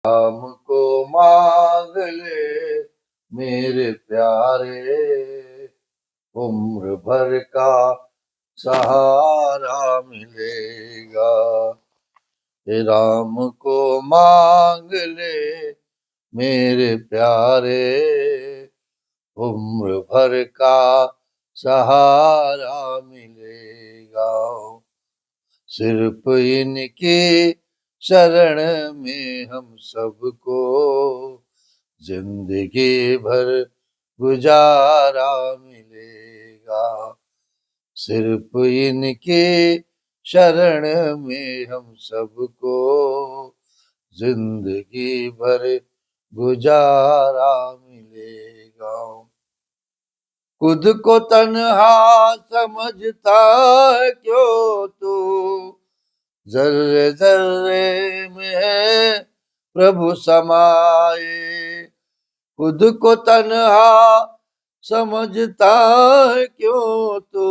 राम को मांग ले मेरे प्यारे, उम्र भर का सहारा मिलेगा। हे राम को मांग ले मेरे प्यारे, उम्र भर का सहारा मिलेगा। सिर्फ इनकी शरण में हम सबको जिंदगी भर गुजारा मिलेगा। सिर्फ इनकी शरण में हम सबको जिंदगी भर गुजारा मिलेगा। खुद को तन्हा समझता है क्यों तू, जर्रे जर्रे में है प्रभु समाए। खुद को तन्हा समझता है क्यों तू,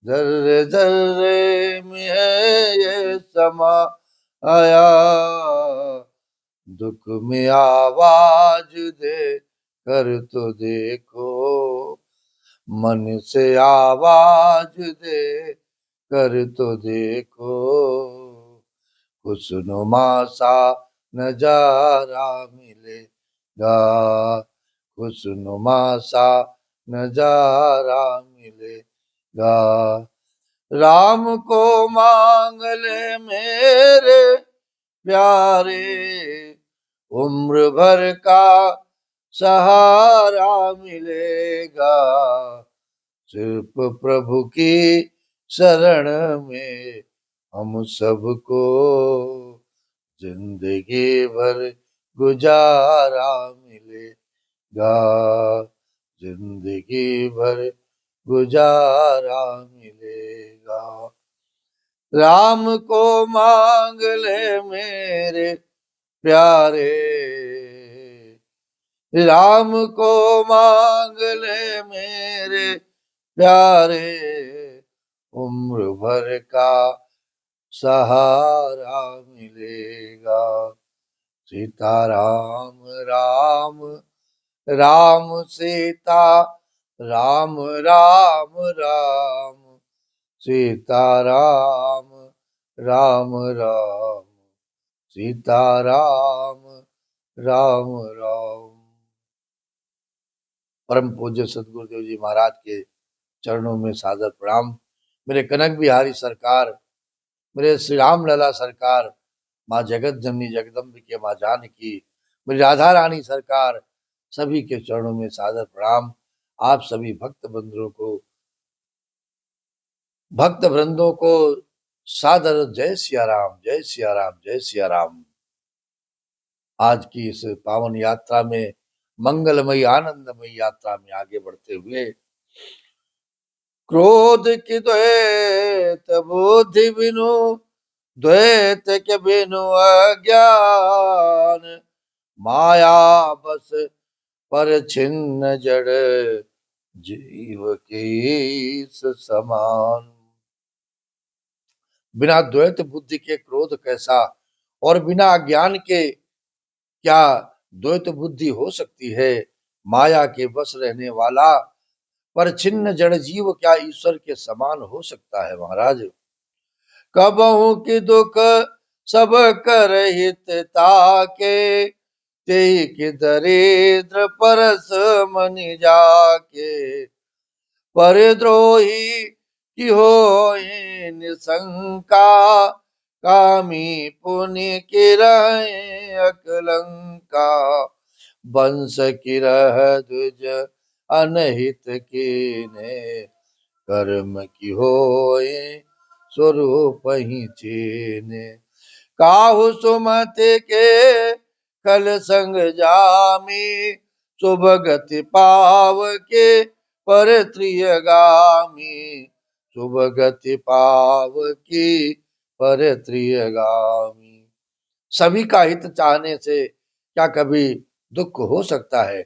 जर्रे जर्रे में है ये समा आया। दुख में आवाज दे कर तो देखो, मन से आवाज दे कर तो देखो। खुशनुमा सा नजारा मिलेगा, खुशनुमा सा नजारा मिलेगा। राम को मांग ले मेरे प्यारे, उम्र भर का सहारा मिलेगा। सिर्फ प्रभु की शरण में हम सबको जिंदगी भर गुजारा मिलेगा। जिंदगी भर गुजारा मिलेगा। राम को मांग ले मेरे प्यारे, राम को मांग ले मेरे प्यारे, उम्र भर का सहारा मिलेगा। सीताराम राम राम सीता राम राम राम, सीताराम राम राम, सीताराम राम राम। परम पूज्य सदगुरुदेव जी महाराज के चरणों में सादर प्रणाम। मेरे कनक बिहारी सरकार, मेरे श्री राम लला सरकार, माँ जगत जननी जगदम्बिके माँ जानकी, मेरी राधा रानी सरकार, सभी के चरणों में सादर प्रणाम। आप सभी भक्त वृंदों को सादर जय सिया राम, जय सिया राम, जय सिया राम। आज की इस पावन यात्रा में, मंगलमयी आनंदमयी यात्रा में आगे बढ़ते हुए, क्रोध की द्वैत बुद्धि बिनु, द्वैत के बिनु अज्ञान, माया बस पर छिन्न जड़ जीव के समान। बिना द्वैत बुद्धि के क्रोध कैसा, और बिना अज्ञान के क्या द्वैत बुद्धि हो सकती है। माया के बस रहने वाला पर छिन्न जड़ जीव क्या ईश्वर के समान हो सकता है। महाराज, कबहू की दुख सब कर हित ताके, ते कि दरिद्र परस मनि जाके, परद्रोही की हो निशंका, कामी पुनि की रहे अकलंका, वंश की रह द्विज अनहित कीने, कर्म की होए स्वरूप ही चीने। काहू सुमति के कल संग जामी, शुभ गति पाव के पर त्रियगामी, शुभ गति पाव की पर त्रियगामी। सभी का हित चाहने से क्या कभी दुख हो सकता है।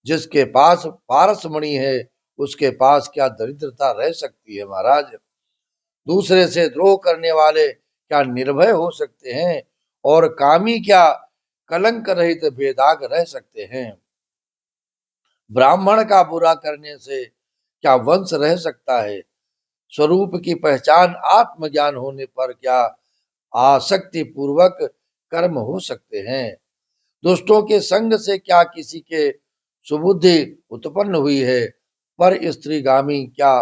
जिसके पास पारसमणि है, उसके पास क्या दरिद्रता रह सकती है। महाराज, दूसरे से द्रोह करने वाले क्या निर्भय हो सकते हैं, और कामी क्या कलंक रहित बेदाग रह सकते हैं। ब्राह्मण का बुरा करने से क्या वंश रह सकता है? स्वरूप की पहचान आत्मज्ञान होने पर क्या आसक्ति पूर्वक कर्म हो सकते हैं? दुष्टों के संग से क्या किसी के सुबुद्धि उत्पन्न हुई है? पर स्त्रीगामी क्या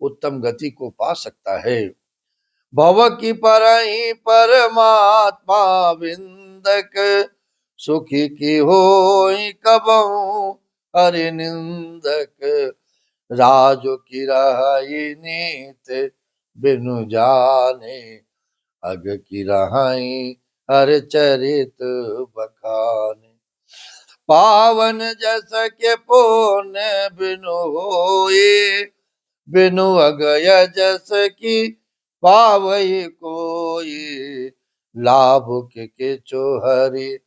उत्तम गति को पा सकता है? भव की परहि परमात्मा विंदक, सुखी की होई कबहु हरि निंदक। राजो की रहाई नीत बिनु जाने, अग की रहाई हर चरित बखाने। पावन जस के पुण्य बिनु होए, बिनु अगय जस की पावई कोई। लाभ के हरि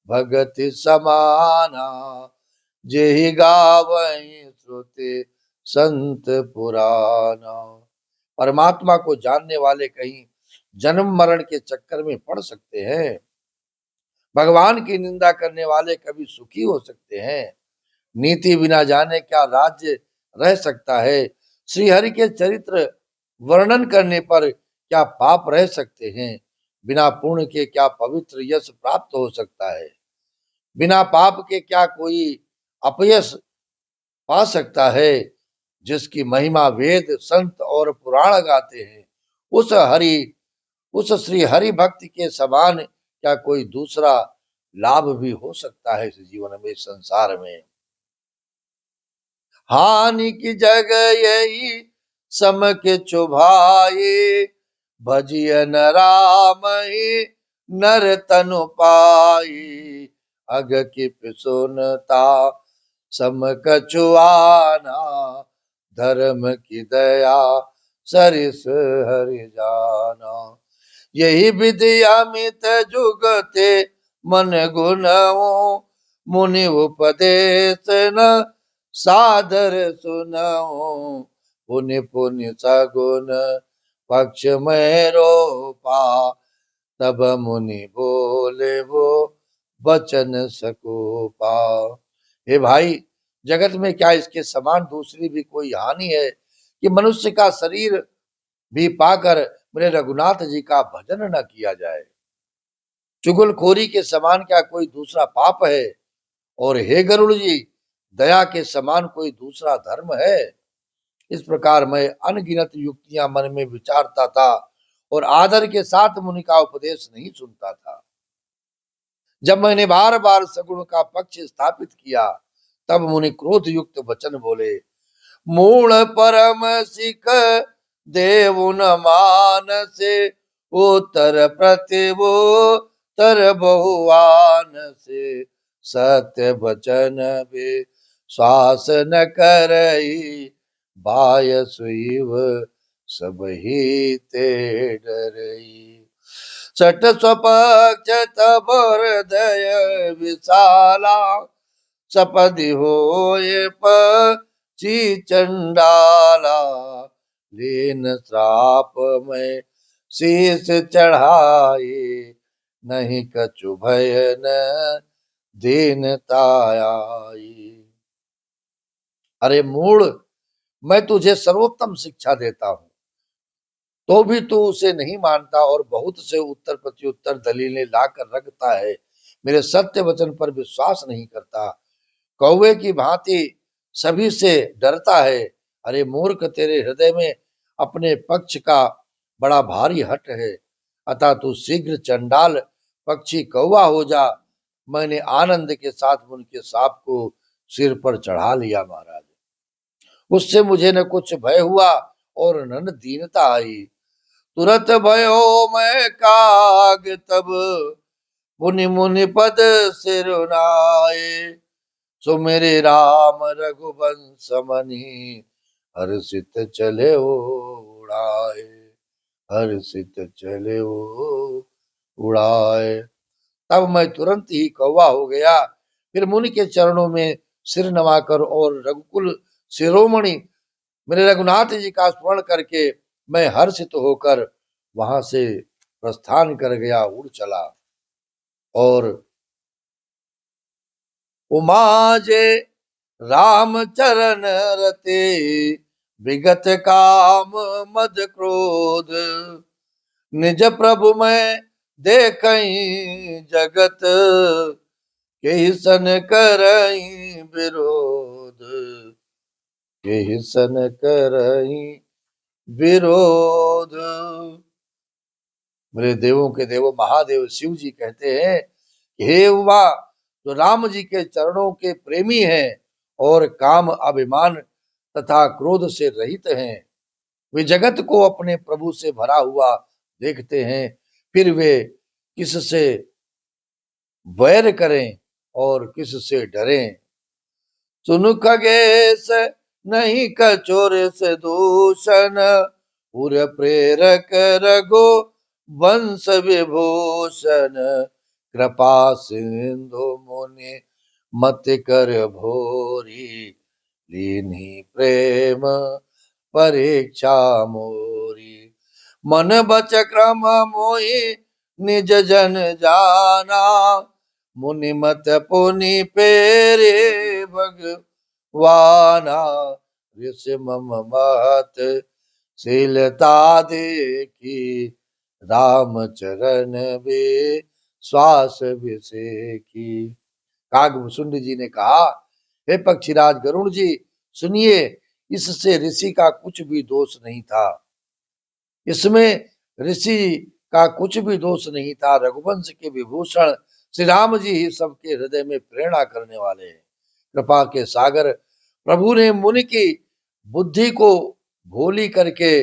भगति समाना, जेहि गावई श्रुति संत पुराना। परमात्मा को जानने वाले कहीं जन्म मरण के चक्कर में पड़ सकते हैं। भगवान की निंदा करने वाले कभी सुखी हो सकते हैं। नीति बिना जाने क्या राज्य रह सकता है? श्री हरि के चरित्र वर्णन करने पर क्या पाप रह सकते हैं? बिना पुण्य के क्या पवित्र यश प्राप्त हो सकता है? बिना पाप के क्या कोई अपयश पा सकता है? जिसकी महिमा वेद संत और पुराण गाते हैं, उस श्री हरि भक्ति के समान क्या कोई दूसरा लाभ भी हो सकता है इस जीवन में, इस संसार में? हानि की जगह यही सम के चुभाए, भजिय न राम ही नर तनु पाई। अग की पिसुनता सम कछुआना, धर्म की दया सरिस हरि जाना। यही विधि अमित जुगते मन गुणओ, मुनि उपदेश न सादर सुनओ। पुनि पुनि सगुन पक्ष में रोपा, तब मुनि बोले वो बचन सकोपा। हे भाई, जगत में क्या इसके समान दूसरी भी कोई हानि है कि मनुष्य का शरीर भी पाकर मेरे रघुनाथ जी का भजन न किया जाए? चुगलखोरी के समान क्या कोई दूसरा पाप है? और हे गरुड़ जी, दया के समान कोई दूसरा धर्म है? इस प्रकार मैं अनगिनत युक्तियां मन में विचारता था और आदर के साथ मुनि का उपदेश नहीं सुनता था। जब मैंने बार बार सगुण का पक्ष स्थापित किया, तब मुनि क्रोध युक्त वचन बोले। मूल परम सिख देव न मान से, उत्तर प्रति वो तर बहुआन से। सत्य वचन भी श्वास न करई, बाय सुईव सब ही ते डरई। सट स्वपक्ष तब हृदय विशाला, सपदि होए पची चंडाला। लीन श्राप में शीश चढ़ाए, नहीं कछु भय न दीनता आई। अरे मूढ़, मैं तुझे सर्वोत्तम शिक्षा देता हूं, तो भी तू उसे नहीं मानता और बहुत से उत्तर प्रत्युत्तर दलीलें लाकर रखता है। मेरे सत्य वचन पर विश्वास नहीं करता, कौवे की भांति सभी से डरता है। अरे मूर्ख, तेरे हृदय में अपने पक्ष का बड़ा भारी हट है, अतः तू शीघ्र चंडाल पक्षी कौवा हो जा। मैंने आनंद के साथ उनके सांप को सिर पर चढ़ा लिया महाराज। उससे मुझे न कुछ भय हुआ और न दीनता आई। तुरत भयो मैं काग तब, मुनि मुनि पद सिरुनाए। सो मेरे राम रघुवंश मनि, हर्षित चले उड़ाए, हर्षित चले उड़ाए। तब मैं तुरंत ही कौवा हो गया। फिर मुनि के चरणों में सिर नवाकर और रघुकुल शिरोमणि मेरे रघुनाथ जी का स्मरण करके मैं हर्षित होकर वहां से प्रस्थान कर गया, उड़ चला। और उमाजे राम चरण रते, विगत काम मद क्रोध, निज प्रभु मैं देखई जगत, केहि सन करई विरोध, केहि सन करई विरोध। मेरे देवों के देवों महादेव शिव जी कहते हैं कि हे उमा, जो राम जी के चरणों के प्रेमी हैं और काम अभिमान तथा क्रोध से रहित हैं, वे जगत को अपने प्रभु से भरा हुआ देखते हैं, फिर वे किससे वैर करें और किससे डरें। सुनु खगेश नहीं कचोर से दूषण, पुर प्रेरक रघु वंश विभूषण, कृपा सिंधु मुनि मत कर भोरी, लीन्ही प्रेम परीक्षा मोरी। मन बच क्रम मोहि निज जन जाना, मुनि मत पुनि पेरे भगवाना। ऋषि मम महत शीलता देखी, राम चरण वे श्वास विसेखी। कागभूषुंड जी ने कहा, हे पक्षीराज गरुण जी, सुनिए, इससे ऋषि का कुछ भी दोष नहीं था, इसमें ऋषि का कुछ भी दोष नहीं था। रघुवंश के विभूषण श्री राम जी ही सबके हृदय में प्रेरणा करने वाले हैं। कृपा के सागर प्रभु ने मुनि की बुद्धि को भोली करके,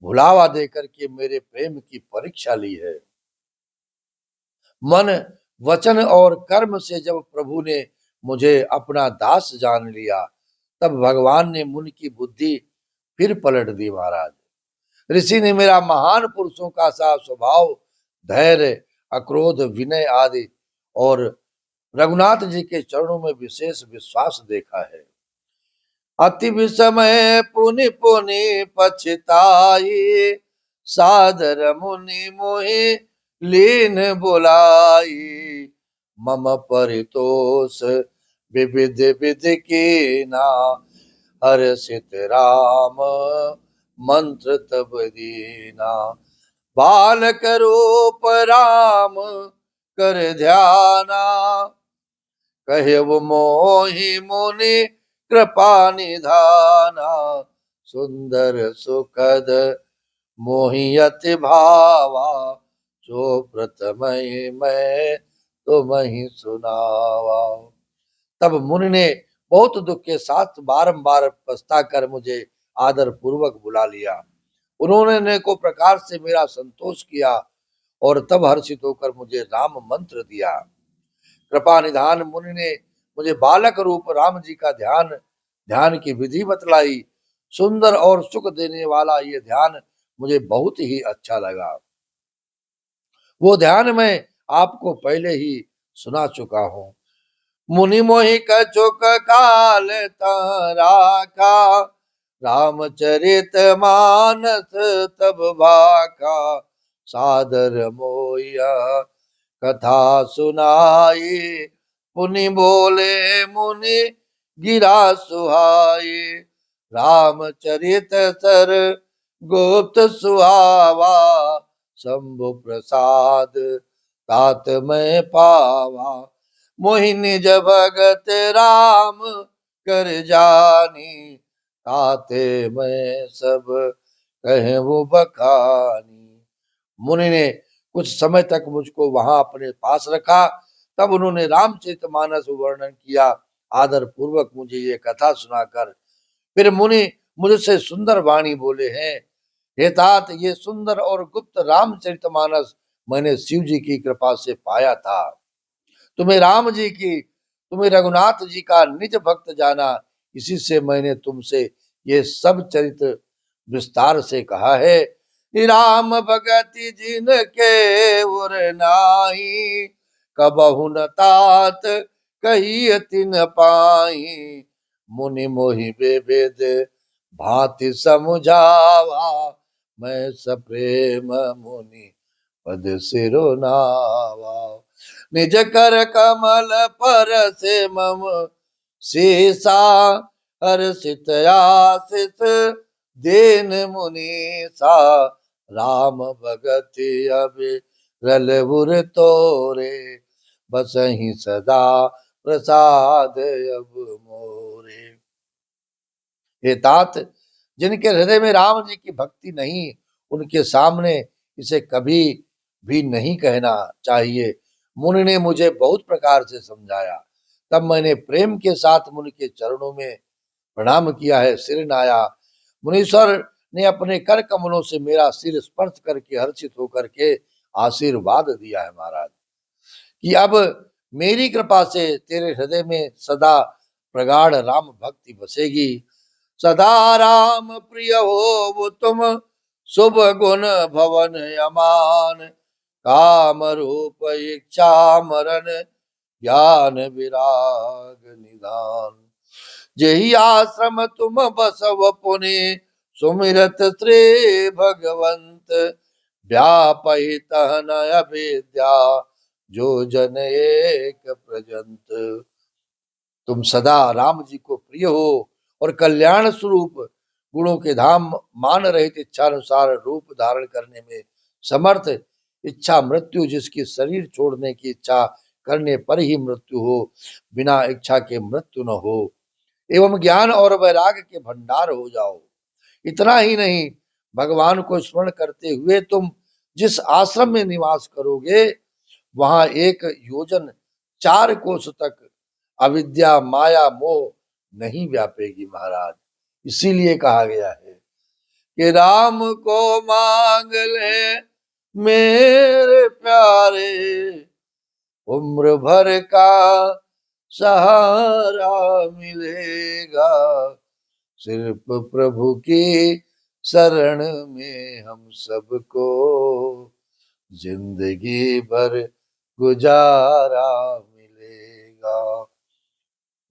भुलावा दे करके मेरे प्रेम की परीक्षा ली है। मन वचन और कर्म से जब प्रभु ने मुझे अपना दास जान लिया, तब भगवान ने मुनि की बुद्धि फिर पलट दी। महाराज, ऋषि ने मेरा महान पुरुषों का सा स्वभाव, धैर्य, अक्रोध, विनय आदि और रघुनाथ जी के चरणों में विशेष विश्वास देखा है। अति विस्मय पुनि पुनि पछताई, सादर मुनि मोहि लीन बुलाई, मम परितोष विविध विधि कीना, हर्षित राम मंत्र तब दीना। बालक रूप राम कर ध्याना, कहे वो मोहि मुनि कृपा निधाना, सुंदर सुखद मोहि अति भावा, जो प्रथम मैं तुम्हें सुनावा। तब मुनि ने बहुत दुख के साथ बारंबार पछता कर मुझे आदर पूर्वक बुला लिया। उन्होंने अनेकों प्रकार से मेरा संतोष किया और तब हर्षित होकर मुझे राम मंत्र दिया। कृपा निधान मुनि ने मुझे बालक रूप राम जी का ध्यान की विधि बतलाई। सुंदर और सुख देने वाला ये ध्यान मुझे बहुत ही अच्छा लगा। वो ध्यान मैं आपको पहले ही सुना चुका हूँ। मुनि मोहि कछुक काल राखा, रामचरित मानस तब भाखा, सादर मोया कथा सुनाई, पुनि बोले मुनि गिरा सुहाई, रामचरित सर गुप्त सुहावा, शंभु प्रसाद तात में पावा, मोहिनी जब भगत राम कर जानी, ताते मैं सब कहे वो बखानी। मुनि ने कुछ समय तक मुझको वहां अपने पास रखा। तब उन्होंने रामचरितमानस वर्णन किया। आदर पूर्वक मुझे ये कथा सुनाकर फिर मुनि मुझसे सुंदर वाणी बोले हैं, हे तात, ये सुंदर और गुप्त रामचरितमानस मैंने शिव जी की कृपा से पाया था। तुम्हें रघुनाथ जी का निज भक्त जाना, इसी से मैंने तुमसे ये सब चरित्र विस्तार से कहा है। राम भगति जिनके उर नाही, कबहु न तात कही तिन पाई, मुनि मोहि बेवेद भांति समुझावा, मैं सप्रेम मुनि पद सिरो नावा। निज कर कमल पर से मम सीसा, हर्षित आशिष दीन मुनीसा, राम भगत अबिरल उर तोरे, बसहि सदा प्रसाद अब मोरे। हे तात, जिनके हृदय में राम जी की भक्ति नहीं, उनके सामने इसे कभी भी नहीं कहना चाहिए। मुनि ने मुझे बहुत प्रकार से समझाया, तब मैंने प्रेम के साथ मुनि के चरणों में प्रणाम किया है, सिर नाया। मुनीश्वर ने अपने कर कमलों से मेरा सिर स्पर्श करके हर्षित होकर के आशीर्वाद दिया है महाराज, कि अब मेरी कृपा से तेरे हृदय में सदा प्रगाढ़ राम भक्ति बसेगी। सदा राम प्रिय हो वो तुम, शुभ गुण भवन यमान, काम रूप इच्छा मरण, ज्ञान विराग निदान। जेहि आश्रम तुम बसव पुनि, सुमिरत श्री भगवंत, व्यापहि तहन अविद्या, जो जन एक प्रजंत। तुम सदा राम जी को प्रिय हो और कल्याण स्वरूप गुणों के धाम, मान रहित इच्छानुसार रूप धारण करने में समर्थ, इच्छा मृत्यु, जिसकी शरीर छोड़ने की इच्छा करने पर ही मृत्यु हो, बिना इच्छा के मृत्यु न हो, एवं ज्ञान और वैराग्य के भंडार हो जाओ। इतना ही नहीं, भगवान को स्मरण करते हुए तुम जिस आश्रम में निवास करोगे, वहां 1 योजन 4 कोस तक अविद्या माया मोह नहीं व्यापेगी महाराज। इसीलिए कहा गया है कि राम को मांग ले मेरे प्यारे, उम्र भर का सहारा मिलेगा, सिर्फ प्रभु की शरण में हम सबको जिंदगी भर गुजारा मिलेगा।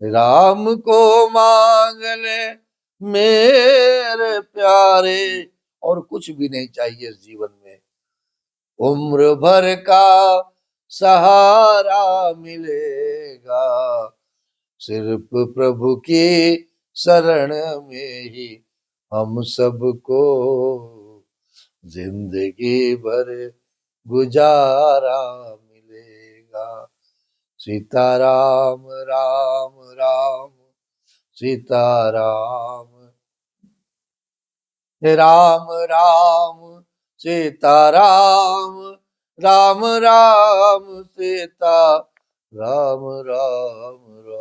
राम को मांग ले मेरे प्यारे, और कुछ भी नहीं चाहिए इस जीवन में, उम्र भर का सहारा मिलेगा, सिर्फ प्रभु की शरण में ही हम सबको जिंदगी भर गुजारा मिलेगा। सीताराम राम राम सीताराम, राम राम सीताराम, राम राम सीता राम राम राम।